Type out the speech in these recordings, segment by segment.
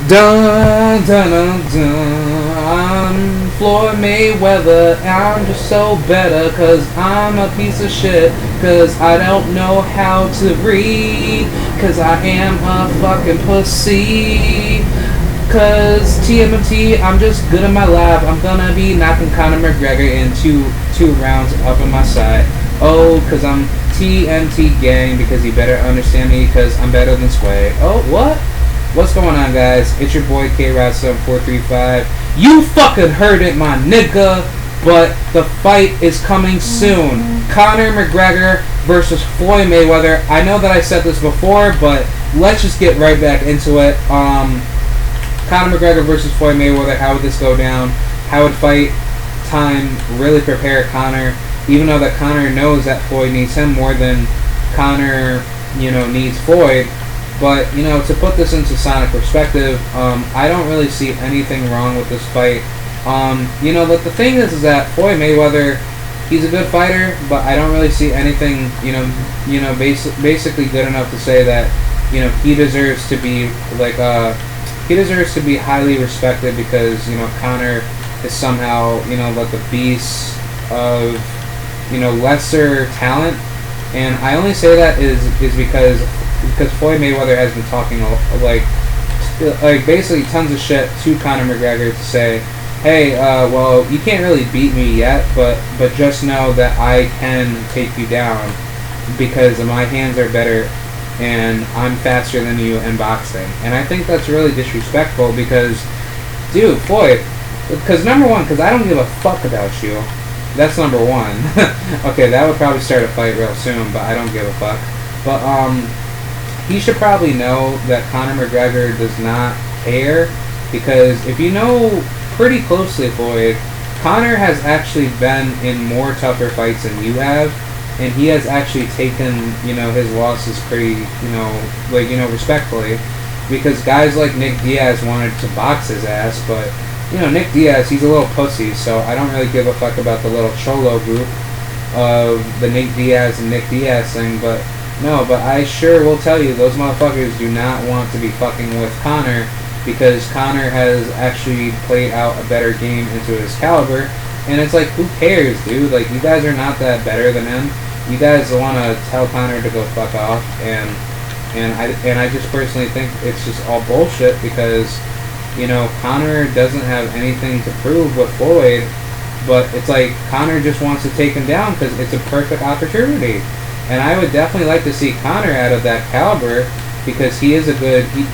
Dun dun dun dun. I'm Floyd Mayweather. I'm just so better cause I'm a piece of shit. Cause I don't know how to read. Cause I am a fucking pussy. Cause TMMT, I'm just good in my lab. I'm gonna be knocking Conor McGregor in two rounds up in my side. Oh, cause I'm TMT gang, because you better understand me, cause I'm better than Sway. Oh, what? What's going on, guys? It's your boy Krod7435. You fucking heard it, my nigga. But the fight is coming soon. Conor McGregor versus Floyd Mayweather. I know that I said this before, but let's just get right back into it. Conor McGregor versus Floyd Mayweather. How would this go down? How would fight time really prepare Conor? Even though that Conor knows that Floyd needs him more than Conor, needs Floyd. But, to put this into Sonic perspective, I don't really see anything wrong with this fight. But the thing is that Floyd Mayweather, he's a good fighter, but I don't really see anything, basically good enough to say that, he deserves to be, he deserves to be highly respected because, Conor is somehow, like the beast of, lesser talent. And I only say that is because Floyd Mayweather has been talking like basically tons of shit to Conor McGregor to say, hey, well, you can't really beat me yet, but just know that I can take you down because my hands are better and I'm faster than you in boxing. And I think that's really disrespectful because, dude, Floyd, because number one, because I don't give a fuck about you. That's number one. Okay, that would probably start a fight real soon, but I don't give a fuck. But, he should probably know that Conor McGregor does not care, because if you know pretty closely, Floyd, Conor has actually been in more tougher fights than you have, and he has actually taken, his losses pretty, respectfully, because guys like Nick Diaz wanted to box his ass, but Nick Diaz, he's a little pussy, so I don't really give a fuck about the little cholo group of the Nick Diaz and Nick Diaz thing, but I sure will tell you, those motherfuckers do not want to be fucking with Conor, because Conor has actually played out a better game into his caliber, and it's like, who cares, dude? Like, you guys are not that better than him. You guys want to tell Conor to go fuck off, and I just personally think it's just all bullshit, because Conor doesn't have anything to prove with Floyd, but it's like Conor just wants to take him down because it's a perfect opportunity. And I would definitely like to see Conor out of that caliber, because he is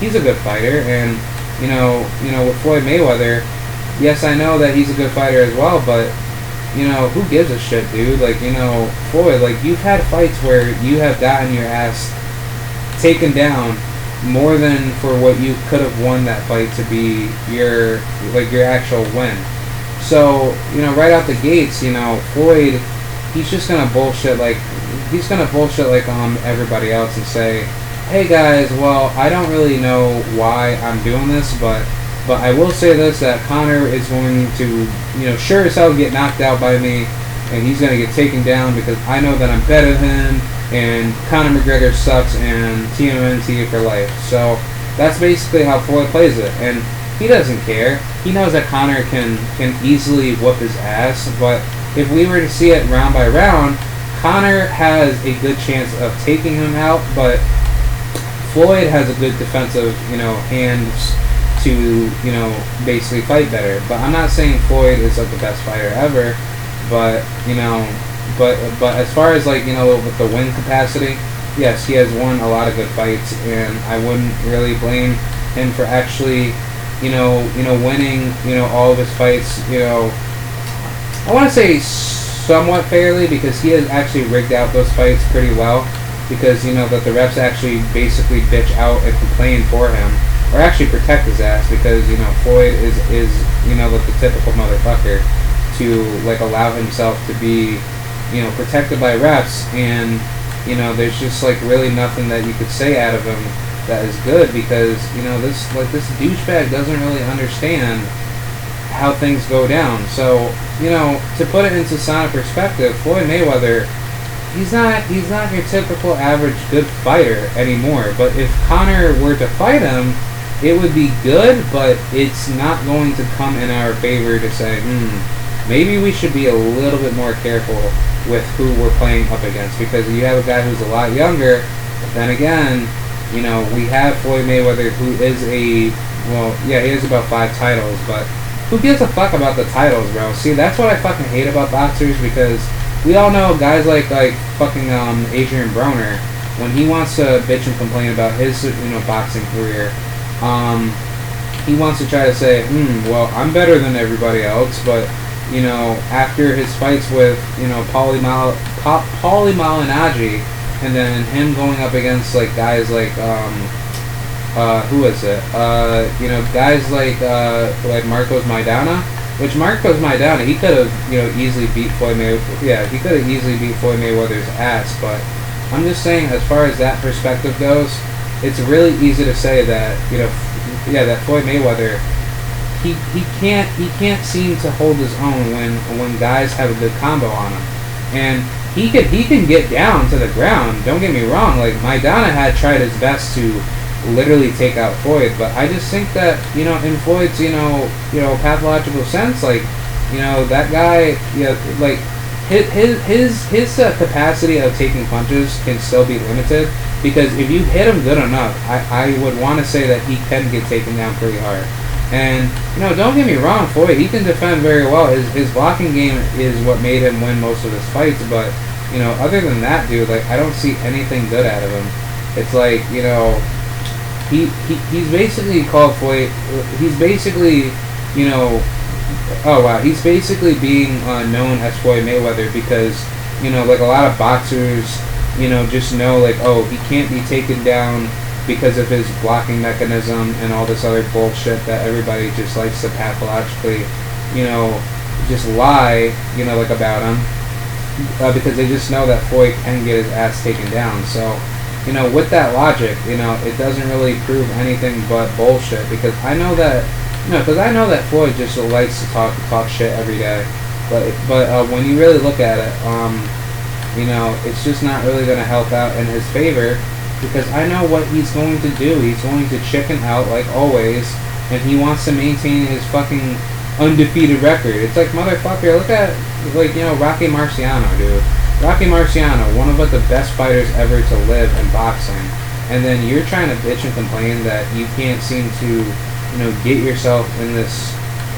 he's a good fighter, and with Floyd Mayweather, yes, I know that he's a good fighter as well, but who gives a shit, dude? Like, Floyd, like, you've had fights where you have gotten your ass taken down more than for what you could have won that fight to be your actual win. So, right out the gates, Floyd, he's just gonna bullshit like everybody else and say, hey guys, well, I don't really know why I'm doing this, but I will say this, that Conor is going to, sure as hell get knocked out by me, and he's gonna get taken down because I know that I'm better than him, and Conor McGregor sucks, and TMNT for life. So that's basically how Floyd plays it, and he doesn't care. He knows that Conor can easily whoop his ass, but if we were to see it round by round, Conor has a good chance of taking him out, but Floyd has a good defensive, hands to, basically fight better. But I'm not saying Floyd is like the best fighter ever, but but as far as with the win capacity, yes, he has won a lot of good fights, and I wouldn't really blame him for actually, winning, all of his fights, I want to say somewhat fairly, because he has actually rigged out those fights pretty well, because that the refs actually basically bitch out and complain for him, or actually protect his ass, because Floyd is like the typical motherfucker to allow himself to be protected by refs, and there's just really nothing that you could say out of him that is good, because this douchebag doesn't really understand how things go down. So to put it into Sonic perspective, Floyd Mayweather, he's not your typical average good fighter anymore. But if Conor were to fight him, it would be good, but it's not going to come in our favor to say, maybe we should be a little bit more careful with who we're playing up against, because you have a guy who's a lot younger, but then again, you know, we have Floyd Mayweather, who is he has about 5 titles, but who gives a fuck about the titles, bro? See, that's what I fucking hate about boxers, because we all know guys like fucking Adrian Broner, when he wants to bitch and complain about his, you know, boxing career, he wants to try to say, well, I'm better than everybody else, but, you know, after his fights with, you know, Paulie Malignaggi, and then him going up against, like, guys like, who is it? You know, guys like Marcos Maidana, which Marcos Maidana, he could have, you know, easily beat Floyd Mayweather. Yeah, he could have easily beat Floyd Mayweather's ass, but I'm just saying, as far as that perspective goes, it's really easy to say that, you know, that Floyd Mayweather, he can't seem to hold his own when guys have a good combo on him, and he can get down to the ground. Don't get me wrong, like Maidana had tried his best to literally take out Floyd, but I just think that, you know, in Floyd's, you know, pathological sense, like, you know, that guy, you know, like his capacity of taking punches can still be limited, because if you hit him good enough, I would want to say that he can get taken down pretty hard. And, you know, don't get me wrong, Floyd, he can defend very well. His blocking game is what made him win most of his fights, but, you know, other than that, dude, like, I don't see anything good out of him. It's like, you know, he's basically called Floyd, he's basically, you know, he's basically being known as Floyd Mayweather because, you know, like a lot of boxers, you know, just know, like, oh, he can't be taken down because of his blocking mechanism and all this other bullshit that everybody just likes to pathologically, you know, just lie, you know, like about him, because they just know that Floyd can get his ass taken down. So, you know, with that logic, you know, it doesn't really prove anything but bullshit, because I know that, you know, Floyd just likes to talk shit every day, but when you really look at it, you know, it's just not really going to help out in his favor, because I know what he's going to do. He's going to chicken out like always, and he wants to maintain his fucking undefeated record. It's like, motherfucker, look at, like, you know, Rocky Marciano, dude. Rocky Marciano, one of the best fighters ever to live in boxing, and then you're trying to bitch and complain that you can't seem to, you know, get yourself in this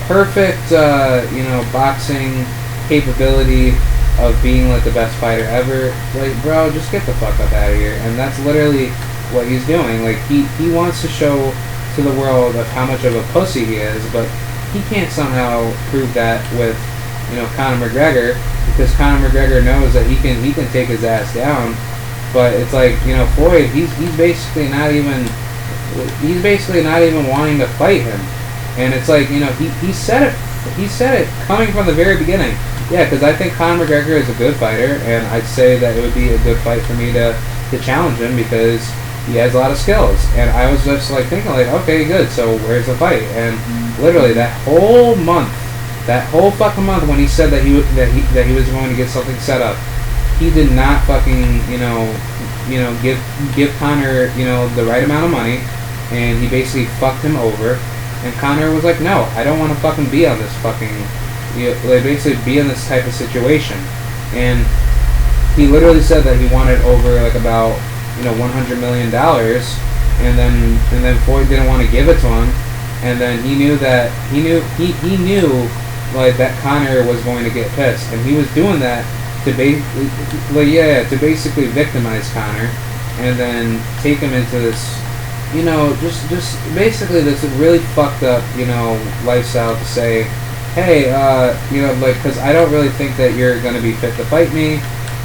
perfect, you know, boxing capability of being like the best fighter ever. Like, bro, just get the fuck up out of here. And that's literally what he's doing. Like, he wants to show to the world of how much of a pussy he is, but he can't somehow prove that with, you know, Conor McGregor, because Conor McGregor knows that he can take his ass down. But it's like, you know, Floyd, he's basically not even wanting to fight him. And it's like, you know, he said it coming from the very beginning. Yeah, because I think Conor McGregor is a good fighter, and I'd say that it would be a good fight for me to challenge him, because he has a lot of skills. And I was just like thinking, like, okay, good, so where's the fight? And literally that whole fucking month when he said that he was going to get something set up, he did not fucking, you know, give Conor, you know, the right amount of money, and he basically fucked him over. And Conor was like, no, I don't want to fucking be on this fucking, you know, like, basically be in this type of situation. And he literally said that he wanted over like about, you know, $100 million, and then Floyd didn't want to give it to him, and then he knew like that Conor was going to get pissed, and he was doing that to basically victimize Conor, and then take him into this, you know, just basically this really fucked up, you know, lifestyle to say, hey, you know, like, because I don't really think that you're going to be fit to fight me,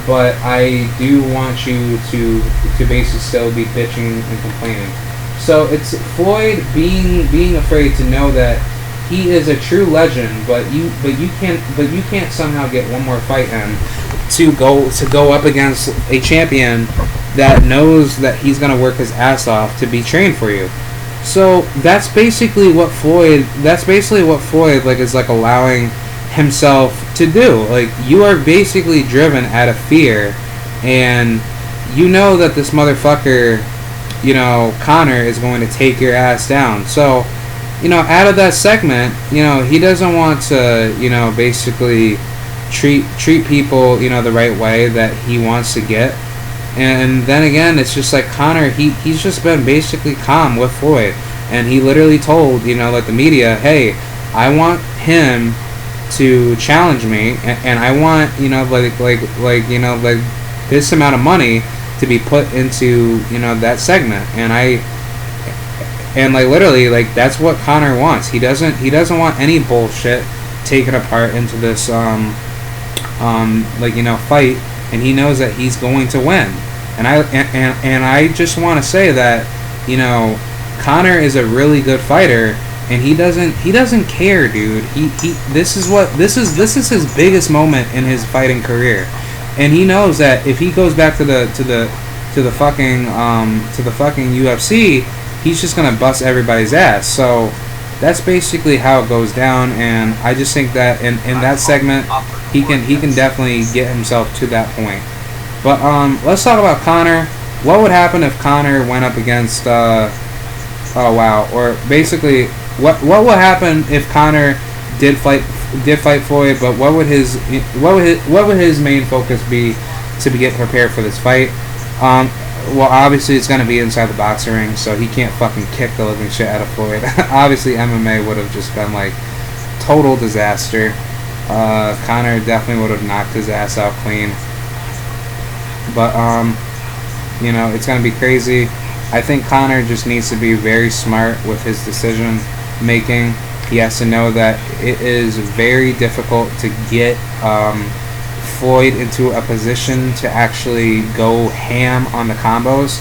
but I do want you to basically still be bitching and complaining. So it's Floyd being afraid to know that he is a true legend, but you can't somehow get one more fight in to go up against a champion that knows that he's gonna work his ass off to be trained for you. So that's basically what Floyd like is like allowing himself to do. Like, you are basically driven out of fear, and you know that this motherfucker you know, Conor is going to take your ass down. So, you know, out of that segment, you know, he doesn't want to, you know, basically treat people, you know, the right way that he wants to get. And then again, it's just like Conor, he's just been basically calm with Floyd. And he literally told, you know, like the media, hey, I want him to challenge me, and I want, you know, like you know, like this amount of money to be put into, you know, that segment. And like literally, like that's what Conor wants. He doesn't want any bullshit taken apart into this like, you know, fight, and he knows that he's going to win. And I just want to say that, you know, Conor is a really good fighter, and he doesn't care, dude. This is his biggest moment in his fighting career, and he knows that if he goes back to the fucking UFC, he's just gonna bust everybody's ass. So that's basically how it goes down, and I just think that in that segment he can definitely get himself to that point. But let's talk about Conor. What would happen if Conor went up against or basically what will happen if Conor did fight Floyd, but what would his main focus be to get prepared for this fight? Well, obviously it's going to be inside the boxing ring, so he can't fucking kick the living shit out of Floyd. Obviously MMA would have just been like total disaster. Conor definitely would have knocked his ass out clean. But you know, it's going to be crazy. I think Conor just needs to be very smart with his decision making. He has to know that it is very difficult to get Floyd into a position to actually go ham on the combos,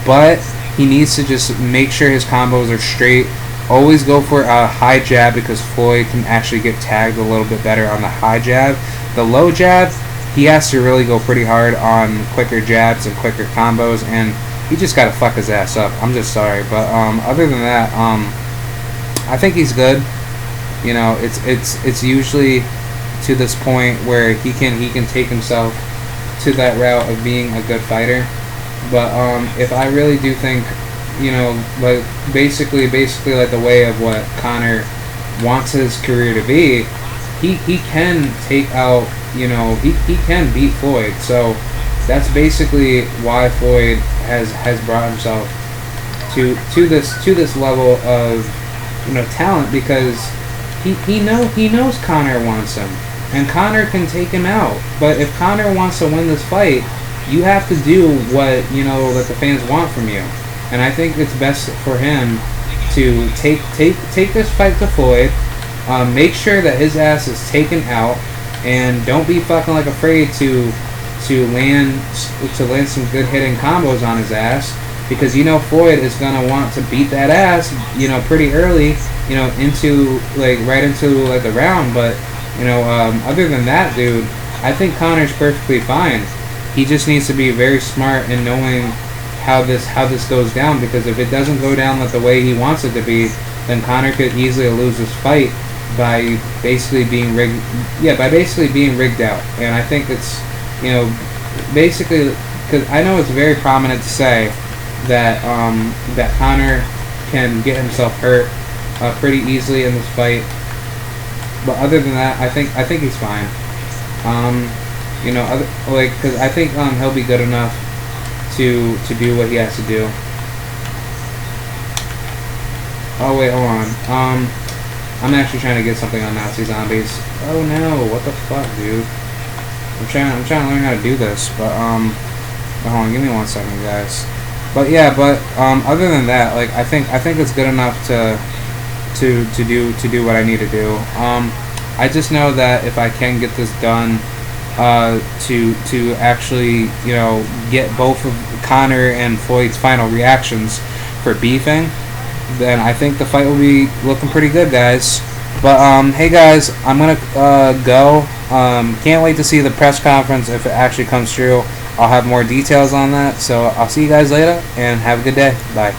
but he needs to just make sure his combos are straight. Always go for a high jab, because Floyd can actually get tagged a little bit better on the high jab. The low jab, he has to really go pretty hard on quicker jabs and quicker combos, and he just gotta fuck his ass up. I'm just sorry, but other than that, I think he's good. You know, it's usually to this point where he can take himself to that route of being a good fighter. But if I really do think, you know, like basically like the way of what Conor wants his career to be, he can take out, you know, he can beat Floyd. So that's basically why Floyd has brought himself to this level of, you know, talent, because he knows Conor wants him, and Conor can take him out. But if Conor wants to win this fight, you have to do what, you know, that the fans want from you. And I think it's best for him to take this fight to Floyd, make sure that his ass is taken out, and don't be fucking like afraid to land some good hitting combos on his ass, because you know Floyd is gonna want to beat that ass, you know, pretty early, you know, into like right into like the round. But you know, other than that, dude, I think Conor's perfectly fine. He just needs to be very smart in knowing how this goes down, because if it doesn't go down like the way he wants it to be, then Conor could easily lose this fight by basically being rigged. Yeah, by basically being rigged out. And I think it's, you know, basically, because I know it's very prominent to say that that Conor can get himself hurt pretty easily in this fight. But other than that, I think he's fine. You know, because I think he'll be good enough to do what he has to do. Oh wait, hold on. I'm actually trying to get something on Nazi Zombies. Oh no, what the fuck, dude? I'm trying to learn how to do this, but hold on, give me 1 second, guys. But yeah, other than that, like I think it's good enough to do what I need to do. I just know that if I can get this done, to actually, you know, get both of Conor and Floyd's final reactions for beefing, then I think the fight will be looking pretty good, guys. But hey guys, I'm gonna go. Can't wait to see the press conference if it actually comes true. I'll have more details on that. So I'll see you guys later, and have a good day. Bye.